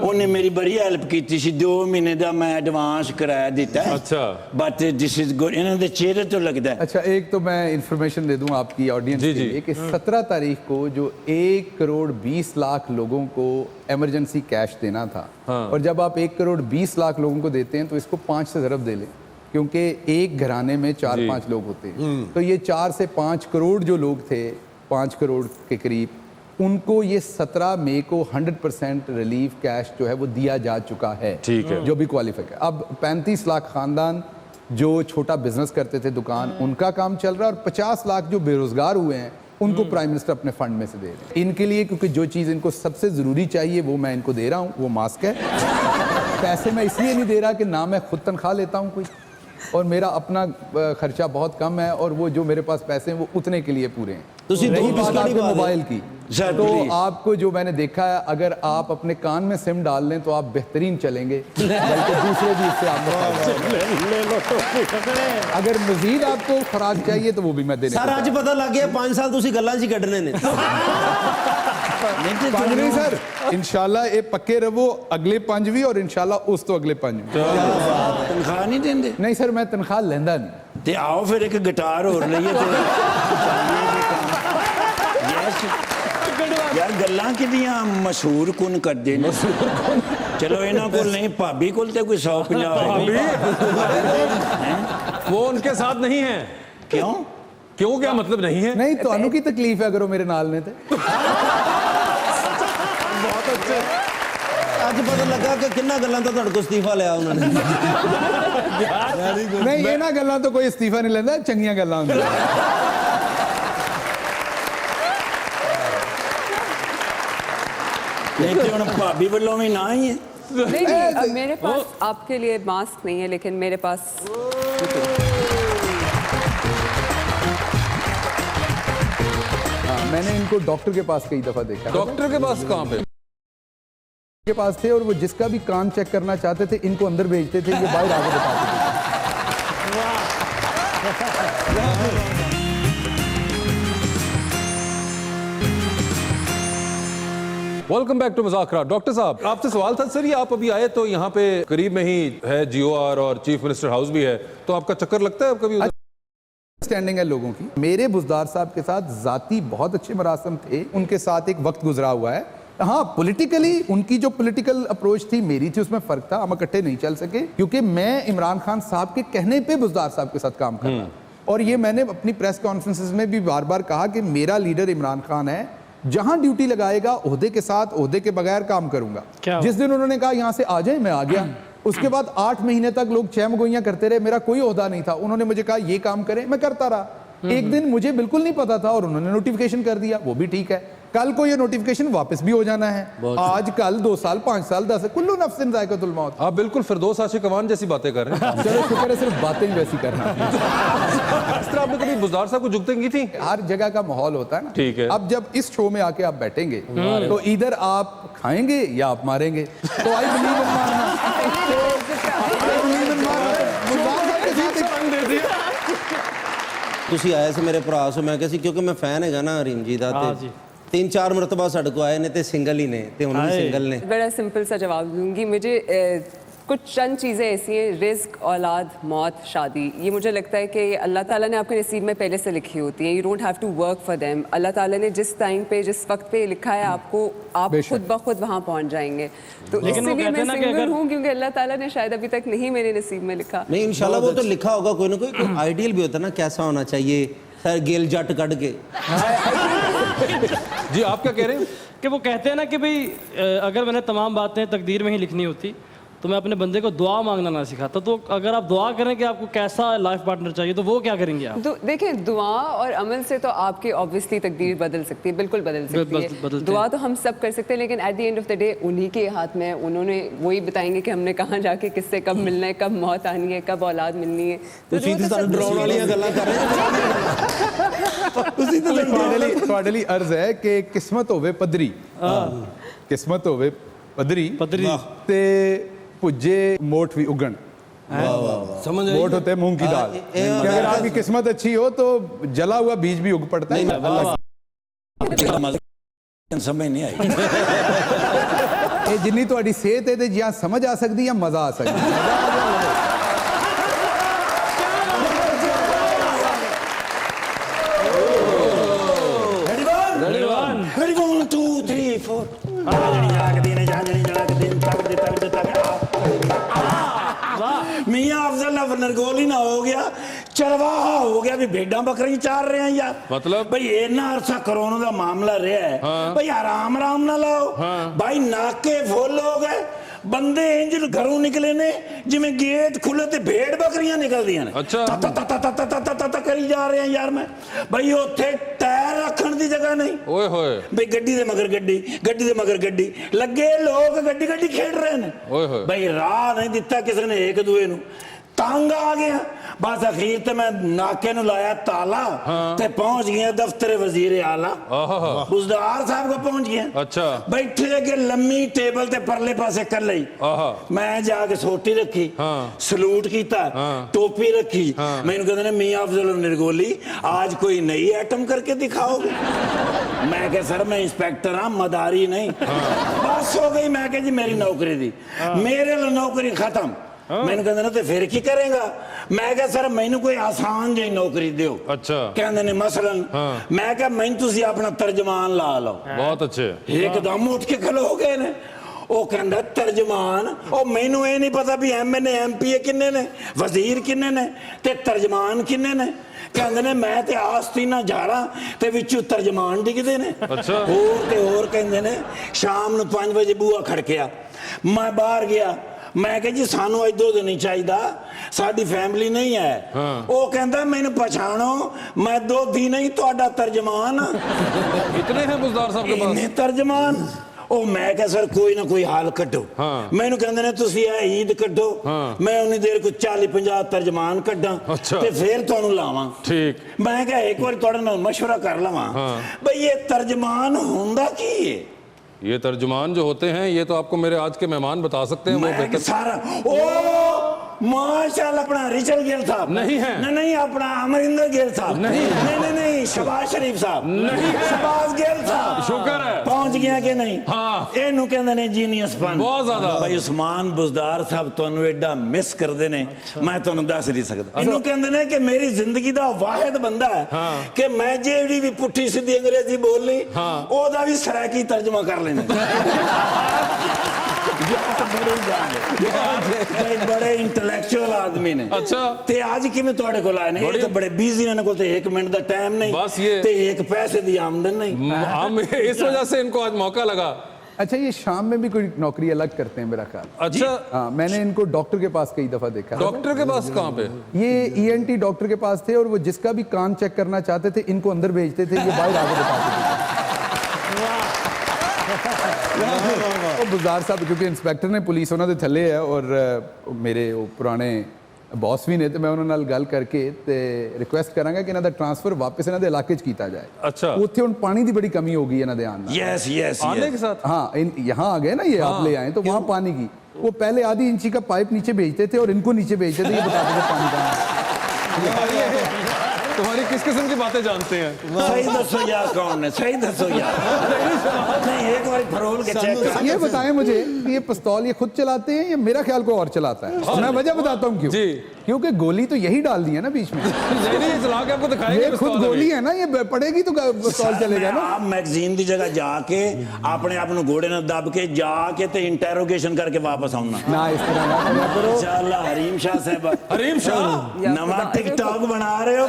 उन्हें मेरी बड़ी हेल्प की थी। 2 महीने का मैं एडवांस कराया दिता है। अच्छा। बट दिस इज गुड, इन्हों के चेहरे तो लगता है। अच्छा, एक तो मैं इंफॉर्मेशन दे दूं आपकी ऑडियंस जी, के जी। लिए कि 17 तारीख को जो 1,20,00,000 लोगों को इमरजेंसी कैश देना था, और जब आप 1,20,00,000 लोगों को देते हैं तो इसको 5 से ज़रब दे लें, क्योंकि एक घराने में 4-5 लोग होते हैं। तो ये 4 से 5 करोड़ जो लोग थे, 5 करोड़ के करीब, उनको ये 17 मई को 100% रिलीफ कैश जो है वो दिया जा चुका है। ठीक है। जो भी क्वालिफाई है। अब 35 लाख खानदान जो छोटा बिजनेस करते थे दुकान, उनका काम चल रहा है, और 50 लाख जो बेरोजगार हुए हैं उनको प्राइम मिनिस्टर अपने फंड में से दे रहे हैं इनके लिए, क्योंकि जो चीज़ इनको सबसे ज़रूरी चाहिए वो मैं इनको दे रहा हूँ, वो मास्क है। पैसे मैं इसलिए नहीं दे रहा कि ना मैं खुद तनख्वाह लेता हूँ कोई, और मेरा अपना खर्चा बहुत कम है, और वो जो मेरे पास पैसे हैं वो उतने के लिए पूरे हैं। तुसी रही दो बात बिस्किट ही आपके खा ले। मोबाइल की, सर, तो प्लीज। आपको जो मैंने देखा है, अगर आप अपने कान में सिम डाल लें तो आप बेहतरीन चलेंगे, बल्कि दूसरे भी इससे आपको अगर मजीद आपको खुराक चाहिए तो वो भी मैं देने सर अज पता लग गया 5 साल तुसी गल्लां च कढने ने। पंज नहीं सर, इंशाल्लाह ये पक्के रहो, अगले 5 भी, और इंशाल्लाह उस तो अगले 5 भी। तनख्वाह नहीं देंगे नहीं सर, मैं तनख्वाह लेंदा नहीं। ते आओ फिर एक गिटार और लईए ते यस यार गल्लां किदियां मशहूर कुन करदे ने। चलो इन्हां कोल नहीं, भाभी कोल ते कोई 150 वो उनके साथ नहीं है। क्यों क्यों, क्या मतलब नहीं है? नहीं, ਤੁਹਾਨੂੰ ਕੀ तकलीफ है करो मेरे नाल ने ते। अज पता लगा कि किन्ना गल्लां तो तुहाडे को इस्तीफा लिया उन्होंने। नहीं, ਇਹਨਾਂ ਗੱਲਾਂ ਤੋਂ ਕੋਈ ਇਸਤੀਫਾ ਨਹੀਂ ਲੈਂਦਾ, ਚੰਗੀਆਂ ਗੱਲਾਂ ਹੁੰਦੀਆਂ। नहीं तो हुण भाभी वालों भी ना ही है। नहीं, अब मेरे पास आपके लिए मास्क नहीं है, लेकिन मेरे पास मैंने इनको डॉक्टर के पास कई दफा देखा। डॉक्टर के पास कहाँ पे? के पास थे, और वो जिसका भी कान चेक करना चाहते थे इनको अंदर भेजते थे, ये बाहर आगे बताते थे। Welcome back to Muzakra. Doctor sahab, आपसे सवाल था सर, ये आप अभी आए तो यहाँ पे करीब में ही है GOR और चीफ मिनिस्टर हाउस भी है, तो आपका चक्कर लगता है कभी उधर? स्टैंडिंग है लोगों की। मेरे बुज़दार साहब के साथ जाती बहुत अच्छे मरासम थे, उनके साथ एक वक्त गुजरा हुआ है। हाँ, पॉलिटिकली उनकी जो पॉलिटिकल अप्रोच थी, मेरी थी, उसमें फर्क था। हम इकट्ठे नहीं चल सके, क्योंकि मैं इमरान खान साहब के कहने पे बुज़दार साहब के साथ काम कर रहा, और ये मैंने अपनी प्रेस कॉन्फ्रेंसेस में भी बार बार कहा कि मेरा लीडर इमरान खान है, जहां ड्यूटी लगाएगा ओहदे के साथ, ओहदे के बगैर काम करूंगा। जिस दिन उन्होंने कहा यहां से आ जाए, मैं आ गया। उसके बाद 8 महीने तक लोग चैमगोइयां करते रहे, मेरा कोई ओहदा नहीं था। उन्होंने मुझे कहा ये काम करें, मैं करता रहा। एक दिन मुझे बिल्कुल नहीं पता था और उन्होंने नोटिफिकेशन कर दिया, वो भी ठीक है। कल को ये नोटिफिकेशन वापस भी हो जाना है, आज कल 2 साल 5 साल 10 साल, कुल्लू नफ्सिन ज़ायक़तुल मौत। आप बिल्कुल फिरदौस आशिक अवान जैसी बातें कर रहे हैं। चलो शुक्र है, सिर्फ बातें ही वैसी करना। इस तरह आपने कभी बुज़दार साहब को झुकते की थी? हर जगह का माहौल होता है ना। ठीक है। अब जब इस शो में आके आप बैठेंगे तो इधर आप खाएंगे या आप मारेंगे, तो आई बिलीव इन मारना। बुज़दार साहब के साथ ਤੁਸੀਂ ਆਏ ਸੀ ਮੇਰੇ ਭਰਾ ਸੋ ਮੈਂ ਕਿਹਾ ਸੀ ਕਿਉਂਕਿ ਮੈਂ ਫੈਨ ਹੈਗਾ ਨਾ ਹਰੀਮ ਜੀ ਦਾ हाँ ਤੇ जी। 3-4 ਮਰਤਬਾ ਸਾਡੇ ਕੋ ਆਏ ਨੇ ਤੇ ਸਿੰਗਲ ਹੀ ਨੇ ਤੇ ਹੁਣ ਵੀ हाय। ਸਿੰਗल ने बड़ा सिंपल सा जवाब दूंगी। मुझे कुछ चंद चीज़ें ऐसी हैं, रिस्क, औलाद, मौत, शादी, ये मुझे लगता है कि अल्लाह ताला ने आपके नसीब में पहले से लिखी होती है। You don't have to work for them. अल्लाह ताला ने जिस टाइम पे जिस वक्त पे लिखा है आपको, आप बेशक। खुद ब खुद वहाँ पहुँच जाएंगे। तो लेकिन वो इसलिए कहते मैं हैं ना कि सिंगल अगर- हूँ क्योंकि अल्लाह ताला ने शायद अभी तक नहीं मेरे नसीब में लिखा। नहीं इंशाल्लाह वो तो लिखा होगा कोई ना कोई आइडियल भी होता है ना कैसा होना चाहिए सर गेल जट कट के जी आप क्या कह रहे हैं? कि वो कहते हैं ना कि भाई अगर मैंने तमाम बातें तकदीर में ही लिखनी होती तो मैं अपने बंदे को दुआ मांगना ना सिखाता। तो अगर आप दुआ करें कि आपको कैसा लाइफ पार्टनर चाहिए तो वो क्या करेंगे आप? देखें, दुआ और अमल से तो आपकी ऑब्वियसली तकदीर बदल सकती है, बिल्कुल बदल सकती है। बदलते दुआ तो हम सब कर सकते हैं, लेकिन at the end of the day उन्हीं के हाथ में है। उन्होंने वही बताएंगे कि हमने कहाँ जाके किससे कब मिलना है, कब मौत आनी है, कब औलाद मिलनी है। तो सीधी सारी डराउन वाली गल्लां कर रहे हैं उसी तो ਤੁਹਾਡੇ ਲਈ ਅਰਜ਼ ਹੈ ਕਿ ਕਿਸਮਤ ਹੋਵੇ ਪੱਧਰੀ ਕਿਸਮਤ ਹੋਵੇ ਪੱਧਰੀ ਤੇ ਭੁੱਜੇ मोठ भी उगन मोठ होते हैं मूंग की दाल कि अगर आपकी किस्मत अच्छी हो तो जला हुआ बीज भी उग पड़ता है। ਸਮਝ ਨਹੀਂ ਆਈ ਇਹ ਜਿੰਨੀ ਤੁਹਾਡੀ ਸਿਹਤ ਹੈ ਤੇ ਜਾਂ ਸਮਝ ਆ ਸਕਦੀ ਜਾਂ ਮਜ਼ਾ ਆ ਸਕਦਾ। Ready, 1, 2, 3, 4 मियाँ अफजल नरगोल ही ना हो गया, चरवाहा हो गया भी भेडां बकरियां चार रहे हैं यार। मतलब? भाई इन्ना अरसा कोरोना का मामला रहा है। हाँ। भाई आराम आराम ना लाओ। हाँ। भाई नाके फुल हो गए, बंदे इंज घरों निकले ने जिमें गेट खुले ते भेड़ बकरियां निकल दियां ने। अच्छा। ता ता ता ता ता ता ता ता करी जा रहे हैं यार। मैं भाई उत्थे टायर रखने की जगह नहीं। ओए होए भाई गड्डी दे मगर गड्डी, गड्डी दे मगर गड्डी लगे, लोग गड्डी गड्डी खेड रहे ने। ओए होए। भाई राह नहीं दिता किसी ने एक दूए नू, तंग आ गया। बस अखीर ते मैं नाके नू लाया ताला ते पहुंच गया दफ्तर वजीर आला आहा। बुजदार साहब को पहुंच गया। अच्छा। बैठे अगे लम्मी टेबल ते परले पासे कर ली। आहा। मैं जाके सोटी रखी, हाँ। सलूट कीता, हाँ। टोपी रखी। मैनू कहते ने मियां अफजल निर्गोली आज कोई नई आइटम करके दिखाओगे? मैं कहा सर मैं इंस्पेक्टर हाँ, मदारी नहीं। बस हो गई। मैं कहा जी मेरी नौकरी दी, मेरे लिए नौकरी खत्म। मैंने कहते ना तो फिर की करेगा? मैं कहा सर मैनू कोई आसान जी नौकरी दियो। अच्छा। कहते ने मसलन मैं कहा मैनू तुसी अपना तर्जमान ला लो। बहुत अच्छे। एकदम उठ के खलो गए ने। ਉਹ ਕਹਿੰਦਾ ਤਰਜਮਾਨ, ਉਹ ਮੈਨੂੰ ਇਹ ਨਹੀਂ ਪਤਾ ਵੀ ਐਮਐਨਏ ਐਮਪੀਏ ਕਿੰਨੇ ਨੇ, ਵਜ਼ੀਰ ਕਿੰਨੇ ਨੇ ਤੇ ਤਰਜਮਾਨ ਕਿੰਨੇ ਨੇ। ਕਹਿੰਦੇ ਨੇ ਮੈਂ ਤੇ ਆਸਤੀਨਾ ਝਾੜਾ ਤੇ ਵਿੱਚੋਂ ਤਰਜਮਾਨ ਡਿੱਗਦੇ ਨੇ। ਅੱਛਾ। ਹੋਰ ਤੇ ਹੋਰ ਕਹਿੰਦੇ ਨੇ ਸ਼ਾਮ ਨੂੰ 5 ਵਜੇ ਬੂਹਾ ਖੜਕਿਆ, ਮੈਂ ਬਾਹਰ ਗਿਆ। ਮੈਂ ਕਿਹਾ ਜੀ ਸਾਨੂੰ ਅੱਜ ਦੁੱਧ ਨਹੀਂ ਚਾਹੀਦਾ, ਸਾਡੀ ਫੈਮਿਲੀ ਨਹੀਂ ਹੈ। ਉਹ ਕਹਿੰਦਾ ਮੈਨੂੰ ਪਛਾਣੋ, ਮੈਂ ਦੋਧੀ ਨਹੀਂ ਤੁਹਾਡਾ ਤਰਜਮਾਨ। इतने हैं बुजदार साहब के पास? ਇਹਨੇ ਤਰਜਮਾਨ। ਉਹ ਮੈਂ ਕਿਹਾ ਸਰ ਕੋਈ ਨਾ ਕੋਈ ਹਾਲ ਕੱਢੋ। ਮੈਨੂੰ ਕਹਿੰਦੇ ਨੇ ਤੁਸੀਂ ਇਹ ਈਦ ਕੱਢੋ, ਮੈਂ ਉਨੀ ਦੇਰ ਕੋ 40-50 ਤਰਜਮਾਨ ਕੱਢਾਂ ਤੇ ਫਿਰ ਤੁਹਾਨੂੰ ਲਾਵਾਂ। ठीक। ਮੈਂ ਕਿਹਾ ਇੱਕ ਵਾਰ ਤੁਹਾਡੇ ਨਾਲ ਮਸ਼ਵਰਾ ਕਰ ਲਵਾਂ ਬਈ ਇਹ ਤਰਜਮਾਨ ਹੁੰਦਾ ਕੀ ਹੈ। ये तर्जुमान जो होते हैं ये तो आपको मेरे आज के मेहमान बता सकते हैं। वो मैं बेहतर सारा ओ माशाल्लाह अपना रिचल गिल साहब नहीं है। नहीं अपना अमरिंदर गिल साहब नहीं। नहीं शहबाज शरीफ साहब नहीं। शहबाज गिल साहब शुक्र है। पहुंच गया कि नहीं? हाँ। ਇਹਨੂੰ ਕਹਿੰਦੇ ਨੇ ਜੀਨੀਅਸ ਪਨ। ਬਹੁਤ ਜ਼ਿਆਦਾ। ਭਾਈ ਉਸਮਾਨ ਬੁਜ਼ਦਾਰ ਸਾਹਿਬ ਤੁਹਾਨੂੰ ਐਡਾ ਮਿਸ ਕਰਦੇ ਨੇ ਮੈਂ ਤੁਹਾਨੂੰ ਦੱਸ ਨਹੀਂ ਸਕਦਾ। ਇਹਨੂੰ ਕਹਿੰਦੇ ਨੇ ਕਿ ਮੇਰੀ ਜ਼ਿੰਦਗੀ ਦਾ ਵਾਹਿਦ ਬੰਦਾ ਹੈ ਕਿ ਮੈਂ ਜਿਹੜੀ ਵੀ ਪੁੱਠੀ ਸਿੱਧੀ ਅੰਗਰੇਜ਼ੀ ਬੋਲਣੀ ਉਹਦਾ ਵੀ ਸਰਾਇਕੀ ਤਰਜਮਾ ਕਰ ਲੈਣਾ। बड़े इंटेलेक्चुअल आदमी ने। अच्छा। ते आज किवें तुहाडे कोल आए ने? ये तो बड़े बिजी ने, कोल ते 1 मिनट दा टाइम नहीं, बस ये ते 1 पैसे दी आमदन नहीं। हम इस वजह से इनको आज मौका लगा। अच्छा ये शाम में भी कोई नौकरी अलग करते हैं मेरा ख्याल। अच्छा। हाँ मैंने इनको डॉक्टर के पास कई दफा देखा। डॉक्टर के पास कहाँ पे? ये ENT डॉक्टर के पास थे और वो जिसका भी कान चेक करना चाहते थे इनको अंदर भेजते थे, ये बाहर आगे बताते थे। बुज़दार साहब क्योंकि इंस्पैक्टर ने पुलिस उन्होंने थले है और मेरे वो पुराने बॉस भी ने तो मैं उन्होंने गल करके ते रिक्वेस्ट करांगा कि इन्हां दा ट्रांसफर वापस इन्हां दे इलाके च कीता जाए। अच्छा। उत्थे हुण पानी दी बड़ी कमी हो गई इन्हां दे आने यस यस आने के साथ हाँ यहाँ आ गए ना ये आप ले आए तो वहाँ पानी की वो पहले आधी इंची का पाइप नीचे भेजते थे और इनको नीचे भेजते थे, ये बताते थे पानी का। तुम्हारी किस किस्म की बातें जानते हैं? सही दसो यार कौन है, सही दसो यार। नहीं एक बार फरोल के चेक कर। ये बताएं मुझे कि ये पिस्तौल ये खुद चलाते हैं या मेरा ख्याल को और चलाता है? मैं वजह बताता हूँ क्यों। जी। क्योंकि गोली तो यही डाल दी है ना बीच में। नहीं ये चला के आपको दिखाएंगे। ये खुद गोली है ना, ये पड़ेगी तो पिस्तौल चलेगा ना। आप मैगजीन की जगह जाके अपने आप घोड़े ने दब के जाके ते इंटेरोगेशन करके वापस आना ना, इस तरह ना करो। इंशाल्लाह। हरीम शाह साहब, हरीम शाह नवा टिकटॉक बना रहे हो,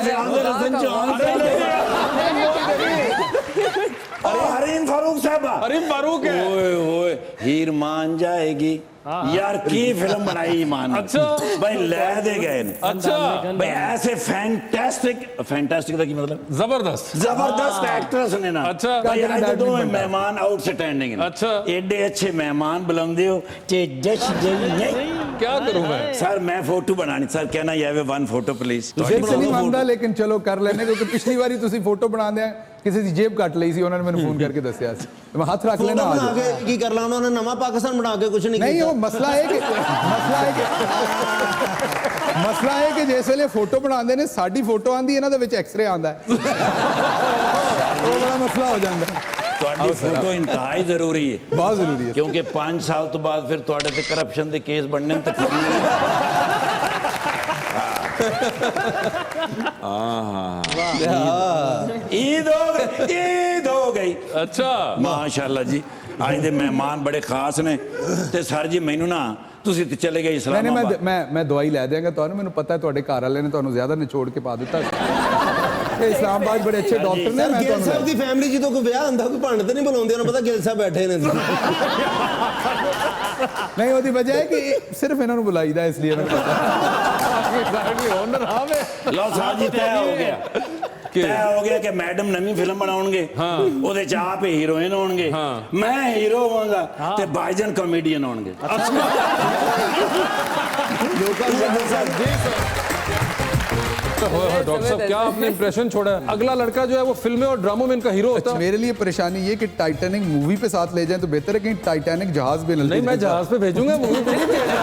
हरीम फारूक साहब। हरीम फारूक है। ओए ओए हीर मान जाएगी यार, की फिल्म बनाई ईमान। अच्छा भाई ले दे गए। अच्छा भाई ऐसे फैंटास्टिक था की मतलब जबरदस्त एक्ट्रेस ने ना। अच्छा। भाई आज तो दो मेहमान आउटस्टैंडिंग। अच्छा। एडे अच्छे मेहमान बुलाते हो ते जश नहीं। क्या करूं मैं? सर मैं फोटो बनानी सर, कहना ये वे वन फोटो प्लीज। दिल से नहीं मांगता लेकिन चलो कर लेने, क्योंकि पिछली बारी ਤੁਸੀਂ ਫੋਟੋ ਬਣਾ ਦਿਆ ਕਿਸੇ ਦੀ ਜੇਬ ਕੱਟ ਲਈ ਸੀ, ਉਹਨਾਂ ਨੇ ਮੈਨੂੰ ਫੋਨ ਕਰਕੇ ਦੱਸਿਆ ਸੀ। ਮੈਂ ਹੱਥ ਰੱਖ ਲੈਣਾ ਆ ਬਣਾ ਕੇ ਕੀ ਕਰ ਲਾ, ਉਹਨਾਂ ਨੇ ਨਵਾਂ ਪਾਕਿਸਤਾਨ ਬਣਾ ਕੇ ਕੁਝ ਨਹੀਂ नहीं, ਕੀਤਾ। वो मसला है कि जिस ਵੇਲੇ ਫੋਟੋ ਬਣਾਉਂਦੇ ਨੇ ਸਾਡੀ ਫੋਟੋ ਆਂਦੀ ਇਹਨਾਂ ਦੇ ਵਿੱਚ ਐਕਸ-ਰੇ ਆਂਦਾ ਹੈ। ਉਹ ਬੜਾ ਮਸਲਾ ਹੋ ਜਾਂਦਾ ਹੈ। ਤੁਹਾਡੀ ਫੋਟੋ ਇੰਤਹਾਈ ਜ਼ਰੂਰੀ ਹੈ, ਬਹੁਤ ਜ਼ਰੂਰੀ ਹੈ, ਕਿਉਂਕਿ 5 ਸਾਲ ਤੋਂ ਬਾਅਦ ਫਿਰ ਤੁਹਾਡੇ ਤੇ ਕਰਪਸ਼ਨ ਦੇ ਕੇਸ ਬਣਨੇ ਤੇ ईद हो गई। अच्छा माशाल्लाह जी, आज दे मेहमान बड़े खास ने ते सर जी मैनू ना ਤੁਸੀਂ ਤੇ ਚਲੇ ਗਏ ਇਸਲਾਮਾਬਾਦ। ਮੈਂ ਦਵਾਈ ਲੈ ਦਿਆਂਗਾ ਤੁਹਾਨੂੰ, ਮੈਨੂੰ ਪਤਾ ਹੈ ਤੁਹਾਡੇ ਘਰ ਵਾਲੇ ਨੇ ਤੁਹਾਨੂੰ ਜ਼ਿਆਦਾ ਨਿਚੋੜ ਕੇ ਪਾ ਦਿੱਤਾ। ਇਹ ਇਸਲਾਮਾਬਾਦ ਬੜੇ ਅੱਛੇ ਡਾਕਟਰ ਨੇ। ਮੈਂ ਗਿੱਲ ਸਾਹਿਬ ਦੀ ਫੈਮਿਲੀ ਜਦੋਂ ਕੋਈ ਵਿਆਹ ਹੁੰਦਾ ਕੋਈ ਭੰਡ ਤੇ ਨਹੀਂ ਬੁਲਾਉਂਦੇ, ਉਹਨਾਂ ਪਤਾ ਗਿੱਲ ਸਾਹਿਬ ਬੈਠੇ ਨੇ। ਨਹੀਂ, ਉਹਦੀ ਵਜ੍ਹਾ ਹੈ ਕਿ ਸਿਰਫ ਇਹਨਾਂ ਨੂੰ ਬੁਲਾਈਦਾ, ਇਸ ਲਈ ਮੈਨੂੰ ਪਤਾ। ਲਓ ਸਾਹਿਬ ਜੀ ਤੈਅ ਹੋ ਗਿਆ ਕਿ ਮੈਡਮ ਨਵੀਂ ਫਿਲਮ ਬਣਾਉਣਗੇ। ਉਹਦੇ ਚ ਆਪ ਹੀਰੋਇਨ ਹੋਣਗੇ, ਮੈਂ ਹੀਰੋ ਹੋਵਾਂਗਾ ਤੇ ਭਾਈਜਾਨ ਕਾਮੇਡੀਅਨ ਹੋਣਗੇ। डॉक्टर साहब क्या आपने इंप्रेशन छोड़ा है? अगला लड़का जो है वो फिल्में और ड्रामों में इनका हीरो होता है। मेरे लिए परेशानी ये कि टाइटैनिक मूवी पे साथ ले जाएं तो बेहतर है, कहीं टाइटैनिक जहाज पे नहीं, मैं जहाज पे भेजूंगा, मूवी पे नहीं भेजना।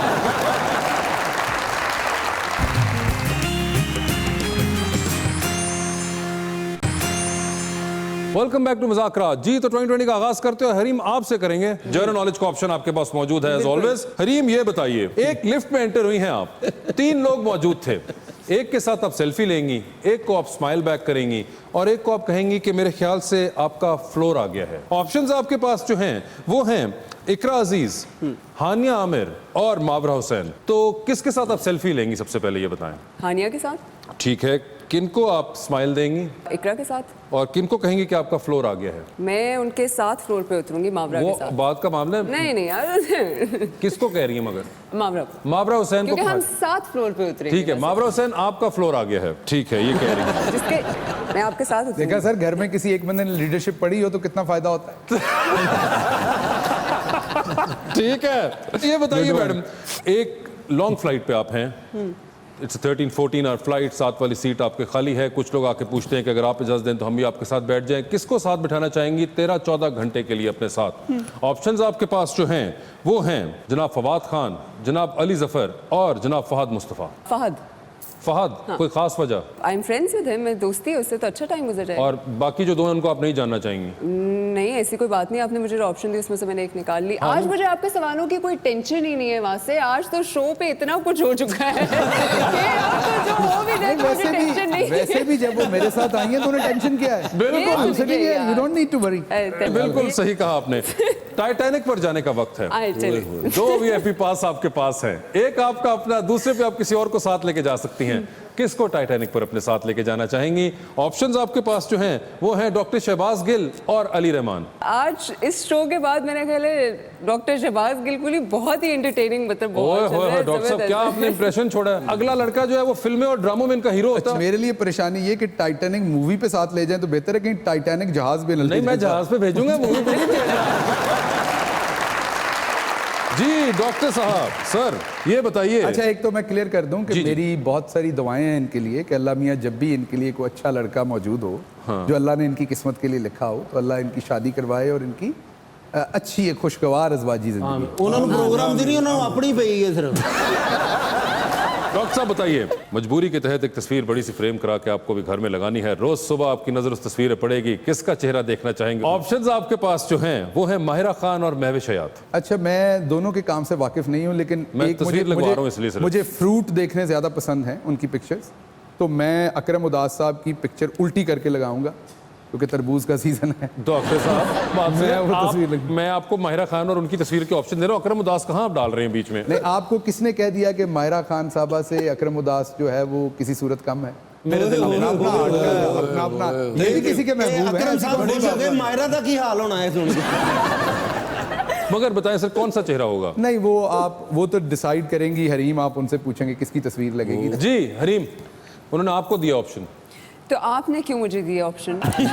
Welcome back to Muzakrat. जी तो 2020 का आगाज करते हो हरीम आपसे करेंगे। जनरल नॉलेज का ऑप्शन आपके पास मौजूद है एज ऑलवेज। हरीम ये बताइए, एक लिफ्ट में एंटर हुई हैं आप, 3 लोग मौजूद थे, एक के साथ आप सेल्फी लेंगी, एक को आप स्माइल बैक करेंगी और एक को आप कहेंगी कि मेरे ख्याल से आपका फ्लोर आ गया है। ऑप्शंस आपके पास जो हैं वो हैं इकरा अजीज, हानिया आमिर और मावरा हुसैन। तो किसके साथ आप सेल्फी लेंगी सबसे पहले ये बताएं। हानिया के साथ। ठीक है, किनको आप स्माइल देंगी? इकरा के साथ। और किनको कहेंगी कि आपका फ्लोर आ गया है? मैं उनके साथ फ्लोर पे उतरूंगी, मावरा वो के साथ। बात का मामला है। नहीं यार। किसको कह रही है मगर? मावरा को। मावरा हुसैन को। क्योंकि हम साथ फ्लोर पे उतरेंगे। ठीक है, मावरा हुसैन आपका फ्लोर आ गया है। ठीक है, ये कह रही है। जिसके मैं आपके साथ उतरूंगी। देखा सर, घर में किसी एक बंदे ने लीडरशिप पढ़ी हो तो कितना फायदा होता है। ठीक है, ये बताइए मैडम, एक लॉन्ग फ्लाइट पे आप हैं, इट्स 13-14 आवर फ्लाइट, 7 वाली सीट आपके खाली है, कुछ लोग आके पूछते हैं कि अगर आप इजाजत दें तो हम भी आपके साथ बैठ जाएं, किसको साथ बिठाना चाहेंगी 13-14 घंटे के लिए अपने साथ? ऑप्शंस आपके पास जो हैं वो हैं जनाब फवाद खान, जनाब अली जफर और जनाब फहद मुस्तफ़ा। फहद हाँ। कोई खास वजह? I am friends with him, मैं दोस्ती है उससे तो अच्छा टाइम गुजर जाए। और बाकी जो दो हैं उनको आप नहीं जानना चाहेंगी? नहीं, ऐसी कोई बात नहीं, आपने मुझे जो ऑप्शन दी उसमें से मैंने एक निकाल ली। आज मुझे आपके सवालों की कोई टेंशन ही नहीं है वहाँ से। आज तो शो पे इतना कुछ हो चुका है कि आप तो जो हो भी जाए तो मुझे टेंशन नहीं। वैसे भी जब वो मेरे साथ आई है तो उन्हें टेंशन क्या है? बिल्कुल, you don't need to worry. बिल्कुल सही कहा आपने। टाइटैनिक पर जाने का वक्त है। दो वीआईपी पास आपके पास हैं, एक आपका अपना, दूसरे पे आप किसी और को साथ लेके जा सकती हैं। किसको टाइटैनिक पर अपने साथ लेके जाना चाहेंगी? ऑप्शंस आपके पास जो हैं वो हैं डॉक्टर शहबाज गिल और अली रहमान। आज इस शो के बाद मैंने ख्याल है डॉक्टर शहबाज गिल को बहुत ही एंटरटेनिंग, मतलब बहुत डॉक्टर साहब क्या आपने इंप्रेशन छोड़ा है? अगला लड़का जो है वो फिल्में और ड्रामों में इनका हीरो होता है। मेरे लिए परेशानी ये कि टाइटैनिक मूवी पे साथ ले जाएं तो बेहतर है, कहीं टाइटैनिक जहाज पे नहीं, मैं जहाज पे भेजूंगा, मूवी पे नहीं भेजना। जी डॉक्टर साहब, सर ये बताइए। अच्छा, एक तो मैं क्लियर कर दूं कि मेरी बहुत सारी दुआएं हैं इनके लिए कि अल्लाह मियाँ जब भी इनके लिए कोई अच्छा लड़का मौजूद हो, जो अल्लाह ने इनकी किस्मत के लिए लिखा हो, तो अल्लाह इनकी शादी करवाए और इनकी अच्छी एक खुशगवार अज़वाजी ज़िंदगी। उन्होंने प्रोग्राम दी नहीं, उन्होंने अपनी पई है सिर्फ। डॉक्टर साहब बताइए, मजबूरी के तहत एक तस्वीर बड़ी सी फ्रेम करा के आपको भी घर में लगानी है, रोज सुबह आपकी नजर उस तस्वीर पर पड़ेगी, किसका चेहरा देखना चाहेंगे? ऑप्शंस आपके पास जो हैं वो है माहिरा खान और महविश हयात। अच्छा, मैं दोनों के काम से वाकिफ नहीं हूँ, लेकिन मैं तस्वीर लगवा रहा हूँ इसलिए सिर्फ। मुझे फ्रूट देखने ज्यादा पसंद है, उनकी पिक्चर्स, तो मैं अकरम उदास साहब की पिक्चर उल्टी करके लगाऊंगा क्योंकि तरबूज का सीजन है। डॉक्टर साहब मैं आपको माहिरा खान और उनकी तस्वीर के ऑप्शन दे रहा हूँ, अकरम उदास कहाँ आप डाल रहे हैं बीच में? नहीं, आपको किसने कह दिया कि माहिरा खान साहबा से अकरम उदास जो है वो किसी सूरत कम है? मेरे दिल में अपना ये भी किसी के महबूब अकरम साहब है। खुश हो गए, मायरा का की हाल होना है सुन के। मगर बताएं सर, कौन सा चेहरा होगा? नहीं, वो तो डिसाइड करेंगी हरीम, आप उनसे पूछेंगे किसकी तस्वीर लगेगी। जी हरीम, उन्होंने आपको दिया ऑप्शन। तो आपने क्यों मुझे दिया ऑप्शन? आपने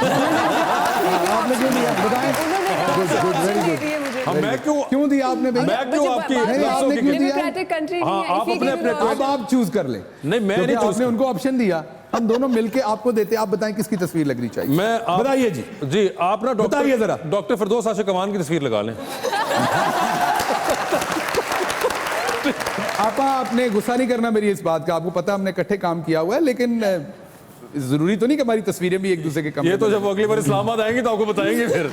क्यों दिया बताएं? मैं क्यों दिया आपने? मैं क्यों आपकी नहीं, आपने क्यों दिया? डेमोक्रेटिक कंट्री हाँ, आप अपने अब आप चूज कर ले। नहीं, मैं नहीं चूज आपने उनको ऑप्शन दिया, हम दोनों मिलके आपको देते, आप बताएं किसकी तस्वीर लगनी चाहिए। बताइए जी। जी आप ना बताइए जरा। डॉक्टर फिरदौस आशिक कमान की तस्वीर लगा लें। आपने गुस्सा नहीं करना मेरी इस बात का, आपको पता हमने इकट्ठे काम किया हुआ है, लेकिन जरूरी तो नहीं कि हमारी तस्वीरें भी एक दूसरे के कम। ये तो जब अगली बार इस्लामाबाद आएंगे तो आपको बताएंगे फिर।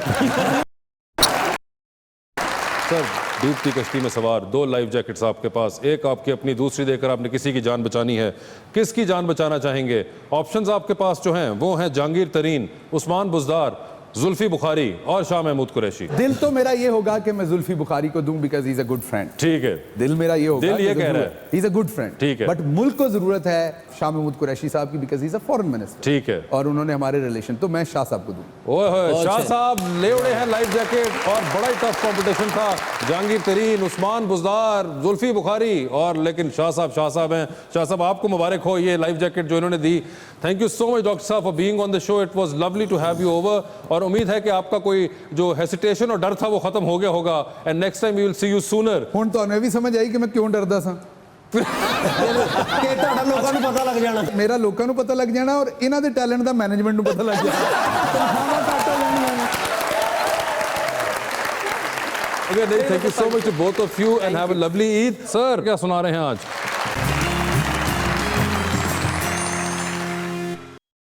सर, डूबती कश्ती में सवार 2 लाइफ जैकेट्स आपके पास, एक आपकी अपनी, दूसरी देकर आपने किसी की जान बचानी है, किसकी जान बचाना चाहेंगे? ऑप्शंस आपके पास जो हैं वो हैं जहांगीर तरीन, उस्मान बुज़दार, जुल्फी बुखारी और शाह महमूद कुरैशी। दिल तो मेरा ये होगा कि मैं जुल्फी बुखारी को दूं because he is a good friend. ठीक है, दिल मेरा ये होगा, दिल ये कह रहा है he is a good friend. ठीक है, बट मुल्क को जरूरत है शाह महमूद कुरैशी साहब की because he is a foreign minister. ठीक है, और उन्होंने हमारे रिलेशन, तो मैं शाह साहब को दूं। ओए होए, शाह साहब ले उड़े हैं लाइफ जैकेट और बड़ा ही टफ कंपटीशन था। जहांगीर तरीन, उस्मान बुज़दार, जुल्फी बुखारी और लेकिन शाह साहब हैं। शाह साहब आपको मुबारक हो ये लाइफ जैकेट जो इन्होंने दी। Thank you so much doctor sahab for being on the show, it was lovely to have you over. और उम्मीद है कि आपका कोई जो हेसिटेशन और डर था वो खत्म हो गया होगा and next time we will see you sooner. हुण तो हमें भी समझ आई कि मैं क्यों डरदा सा। ਕਿ ਤੁਹਾਡਾ ਲੋਕਾਂ ਨੂੰ ਪਤਾ ਲੱਗ ਜਾਣਾ। मेरा लोगों को पता लग जाना और इन्हां दे टैलेंट दा मैनेजमेंट ਨੂੰ पता लग जाना। Again, thank you so much to both of you and have a lovely Eid. Sir, क्या सुना रहे हैं आज?